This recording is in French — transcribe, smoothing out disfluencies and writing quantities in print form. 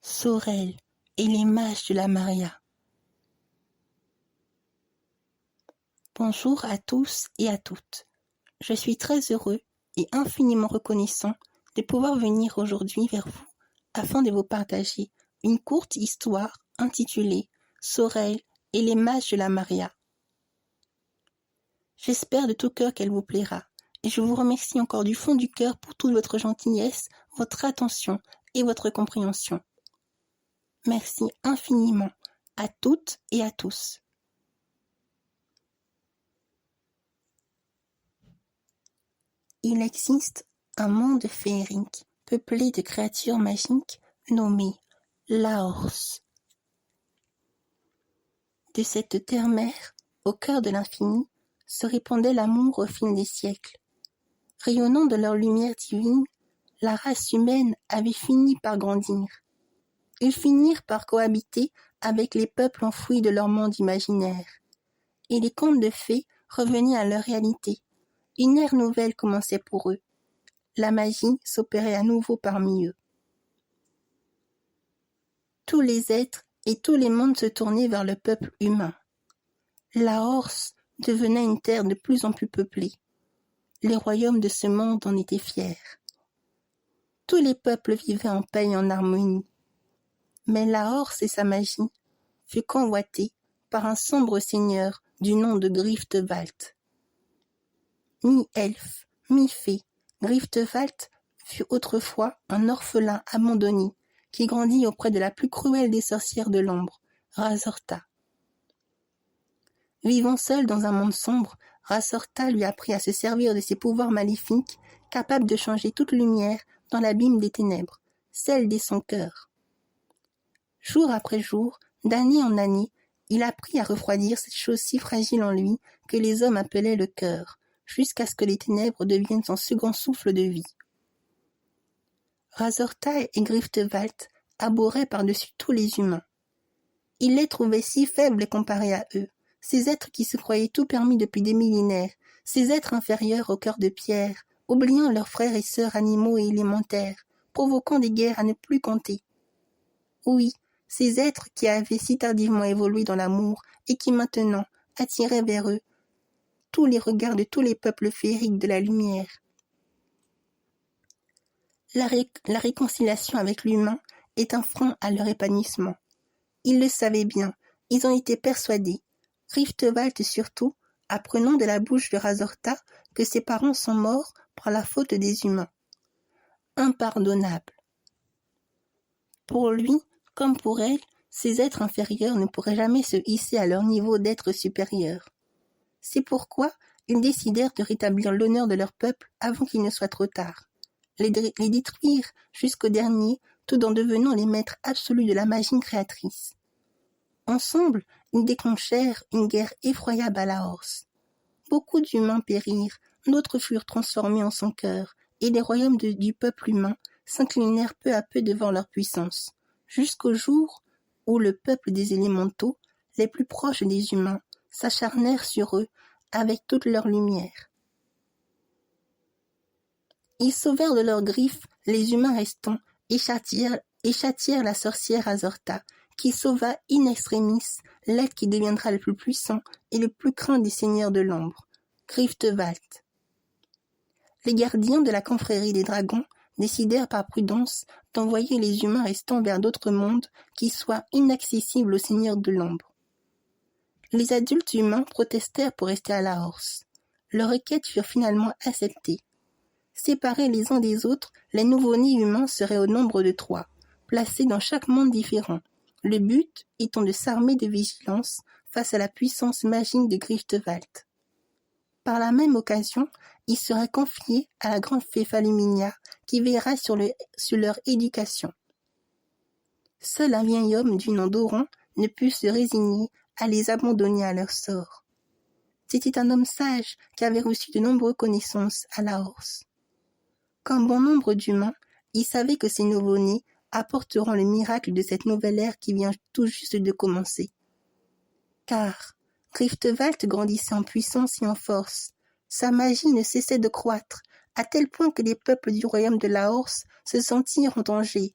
Sorel et les mages de la Maria. Bonjour à tous et à toutes. Je suis très heureux et infiniment reconnaissant de pouvoir venir aujourd'hui vers vous afin de vous partager une courte histoire intitulée Sorel et les mages de la Maria. J'espère de tout cœur qu'elle vous plaira et je vous remercie encore du fond du cœur pour toute votre gentillesse, votre attention et votre compréhension. Merci infiniment à toutes et à tous. Il existe un monde féerique peuplé de créatures magiques nommées Laors. De cette terre-mère, au cœur de l'infini, se répandait l'amour au fil des siècles. Rayonnant de leur lumière divine, la race humaine avait fini par grandir. Ils finirent par cohabiter avec les peuples enfouis de leur monde imaginaire. Et les contes de fées revenaient à leur réalité. Une ère nouvelle commençait pour eux. La magie s'opérait à nouveau parmi eux. Tous les êtres et tous les mondes se tournaient vers le peuple humain. Laors devenait une terre de plus en plus peuplée. Les royaumes de ce monde en étaient fiers. Tous les peuples vivaient en paix et en harmonie. Mais Laors et sa magie furent convoitées par un sombre seigneur du nom de Griftwald. Mi-elfe, mi-fée, Griftwald fut autrefois un orphelin abandonné qui grandit auprès de la plus cruelle des sorcières de l'ombre, Razorta. Vivant seul dans un monde sombre, Razorta lui apprit à se servir de ses pouvoirs maléfiques, capables de changer toute lumière dans l'abîme des ténèbres, celle de son cœur. Jour après jour, d'année en année, il apprit à refroidir cette chose si fragile en lui que les hommes appelaient le cœur, jusqu'à ce que les ténèbres deviennent son second souffle de vie. Razorta et Griftwald abhorraient par-dessus tous les humains. Ils les trouvaient si faibles comparés à eux, ces êtres qui se croyaient tout permis depuis des millénaires, ces êtres inférieurs au cœur de pierre, oubliant leurs frères et sœurs animaux et élémentaires, provoquant des guerres à ne plus compter. Oui, ces êtres qui avaient si tardivement évolué dans l'amour et qui maintenant attiraient vers eux tous les regards de tous les peuples féeriques de la lumière. La réconciliation avec l'humain est un frein à leur épanouissement. Ils le savaient bien, ils en étaient persuadés. Griftwald surtout, apprenant de la bouche de Razorta que ses parents sont morts par la faute des humains. Impardonnable. Pour lui, comme pour elle, ces êtres inférieurs ne pourraient jamais se hisser à leur niveau d'êtres supérieurs. C'est pourquoi ils décidèrent de rétablir l'honneur de leur peuple avant qu'il ne soit trop tard. Les détruire jusqu'au dernier, tout en devenant les maîtres absolus de la magie créatrice. Ensemble, ils déclenchèrent une guerre effroyable à Laors. Beaucoup d'humains périrent, d'autres furent transformés en son cœur, et les royaumes du peuple humain s'inclinèrent peu à peu devant leur puissance, jusqu'au jour où le peuple des élémentaux, les plus proches des humains, s'acharnèrent sur eux avec toute leur lumière. Ils sauvèrent de leurs griffes les humains restants et châtièrent la sorcière Razorta, qui sauva in extremis l'être qui deviendra le plus puissant et le plus craint des seigneurs de l'ombre, Griftwald. Les gardiens de la confrérie des dragons décidèrent par prudence d'envoyer les humains restants vers d'autres mondes qui soient inaccessibles aux seigneurs de l'ombre. Les adultes humains protestèrent pour rester à Laors. Leurs requêtes furent finalement acceptées. Séparés les uns des autres, les nouveau-nés humains seraient au nombre de 3, placés dans chaque monde différent, le but étant de s'armer de vigilance face à la puissance magique de Griftwald. Par la même occasion, ils seraient confiés à la grande fée Faluminia qui veillera sur leur éducation. Seul un vieil homme du nom d'Oran ne put se résigner à les abandonner à leur sort. C'était un homme sage qui avait reçu de nombreuses connaissances à Laors. Comme bon nombre d'humains, il savait que ces nouveau-nés apporteront le miracle de cette nouvelle ère qui vient tout juste de commencer. Car Griftwald grandissait en puissance et en force. Sa magie ne cessait de croître, à tel point que les peuples du royaume de Laors se sentirent en danger.